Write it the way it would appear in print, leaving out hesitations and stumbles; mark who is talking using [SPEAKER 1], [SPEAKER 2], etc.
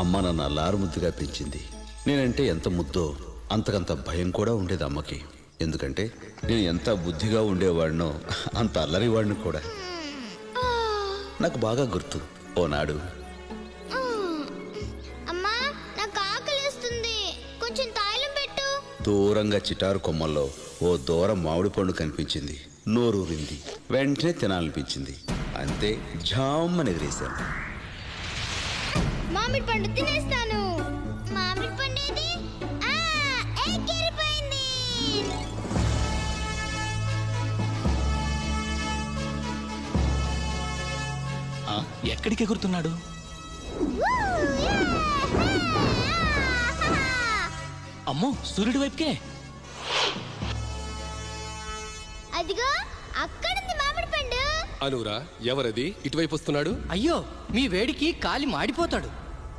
[SPEAKER 1] అమ్మ నన్ను అల్లారు ముద్దుగా పెంచింది. నేనంటే ఎంత ముద్దో అంతకంత భయం కూడా ఉండేది అమ్మకి. ఎందుకంటే నేను ఎంత బుద్ధిగా ఉండేవాడినో అంత అల్లరివాడిని కూడా. నాకు బాగా గుర్తు, ఓనాడు
[SPEAKER 2] అమ్మా నాకు ఆకలిస్తుంది, కొంచెం తాయిలం పెట్టు.
[SPEAKER 1] దూరంగా చిటారు కొమ్మల్లో ఓ దూరం మామిడి పండు కనిపించింది. నోరూరింది, వెంటనే తినాలనిపించింది. అంతే, జామ్మని ఎగిరేశాను.
[SPEAKER 2] మామిడి పండు తినేస్తాను. మామిడి పండు ఏది? ఎగిరిపోయింది.
[SPEAKER 3] ఎక్కడికి ఎగురుతున్నాడు? అమ్మో, సూర్యుడి వైపుకే.
[SPEAKER 2] అదిగో అక్కడుంది మామిడి పండు.
[SPEAKER 4] అనురా, ఎవరది ఇటువైపు వస్తున్నాడు?
[SPEAKER 5] అయ్యో, మీ వేడికి కాలి మాడిపోతాడు.